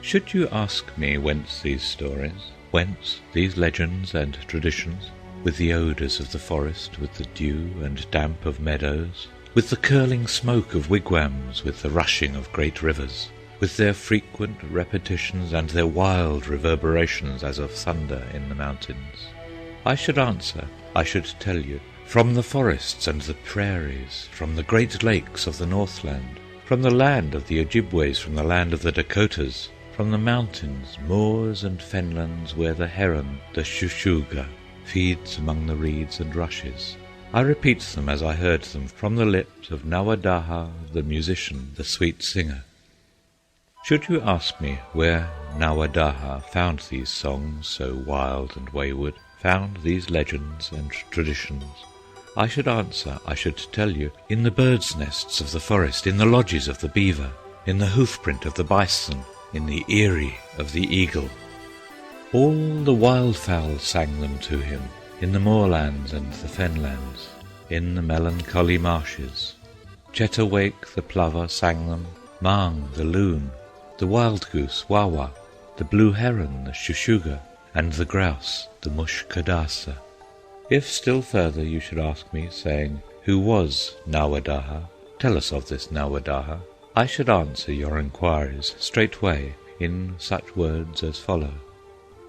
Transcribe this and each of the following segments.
Should you ask me whence these stories, whence these legends and traditions, with the odours of the forest, with the dew and damp of meadows, with the curling smoke of wigwams, with the rushing of great rivers, with their frequent repetitions and their wild reverberations as of thunder in the mountains, I should answer, I should tell you, from the forests and the prairies, from the great lakes of the Northland, from the land of the Ojibways, from the land of the Dakotas, from the mountains, moors, and fenlands where the heron, the shushuga, feeds among the reeds and rushes. I repeat them as I heard them from the lips of Nawadaha, the musician, the sweet singer. Should you ask me where Nawadaha found these songs so wild and wayward, found these legends and traditions, I should answer, I should tell you, in the birds' nests of the forest, in the lodges of the beaver, in the hoofprint of the bison, in the eyrie of the eagle. All the wildfowl sang them to him, in the moorlands and the fenlands, in the melancholy marshes. Chetawake the plover sang them, Mang the loon, the wild goose Wawa, the blue heron the shushuga, and the grouse the mushkadasa. If still further you should ask me, saying, who was Nawadaha? Tell us of this Nawadaha. I should answer your inquiries straightway in such words as follow.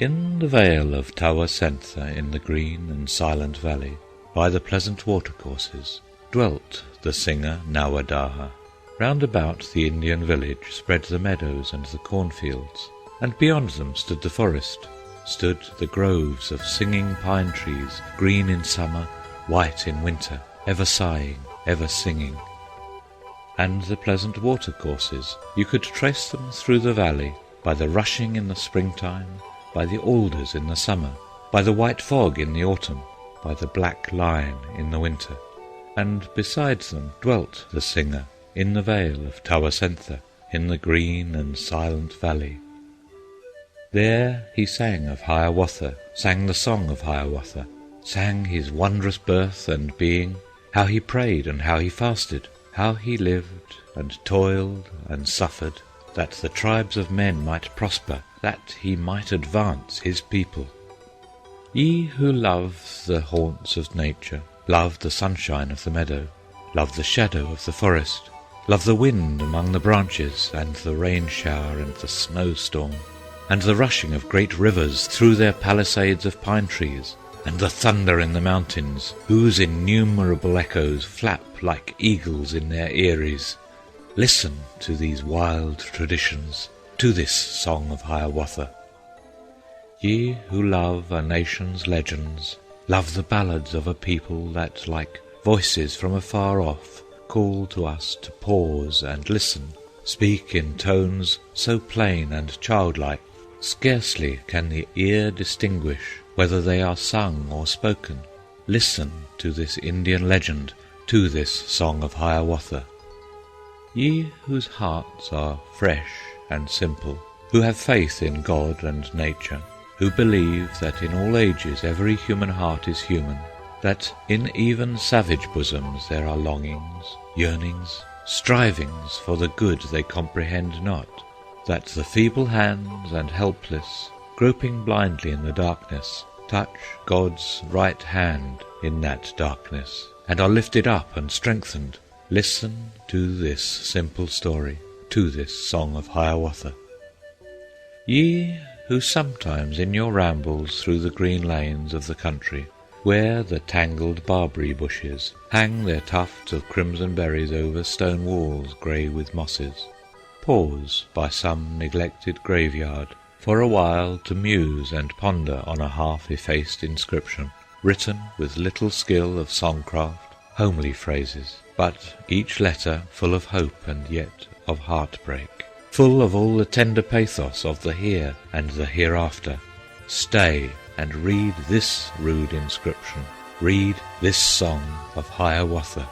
In the vale of Tawasentha, in the green and silent valley, by the pleasant watercourses, dwelt the singer Nawadaha. Round about the Indian village spread the meadows and the cornfields, and beyond them stood the forest, stood the groves of singing pine trees, green in summer, white in winter, ever sighing, ever singing. And the pleasant watercourses, you could trace them through the valley, by the rushing in the springtime, by the alders in the summer, by the white fog in the autumn, by the black line in the winter. And beside them dwelt the singer, in the vale of Tawasentha, in the green and silent valley. There he sang of Hiawatha, sang the song of Hiawatha, sang his wondrous birth and being, how he prayed and how he fasted, how he lived and toiled and suffered, that the tribes of men might prosper, that he might advance his people. Ye who love the haunts of nature, love the sunshine of the meadow, love the shadow of the forest, love the wind among the branches, and the rain-shower and the snow-storm, and the rushing of great rivers through their palisades of pine-trees, and the thunder in the mountains, whose innumerable echoes flap like eagles in their eyries. Listen to these wild traditions, to this song of Hiawatha. Ye who love a nation's legends, love the ballads of a people that, like voices from afar off, call to us to pause and listen, speak in tones so plain and childlike, scarcely can the ear distinguish whether they are sung or spoken. Listen to this Indian legend, to this song of Hiawatha. Ye whose hearts are fresh and simple, who have faith in God and nature, who believe that in all ages every human heart is human, that in even savage bosoms there are longings, yearnings, strivings for the good they comprehend not, that the feeble hands and helpless, groping blindly in the darkness, touch God's right hand in that darkness, and are lifted up and strengthened. Listen to this simple story, to this song of Hiawatha. Ye who sometimes in your rambles through the green lanes of the country, where the tangled barberry bushes hang their tufts of crimson berries over stone walls grey with mosses, pause by some neglected graveyard for a while to muse and ponder on a half-effaced inscription, written with little skill of songcraft, homely phrases, but each letter full of hope and yet of heartbreak, full of all the tender pathos of the here and the hereafter. Stay and read this rude inscription, read this song of Hiawatha.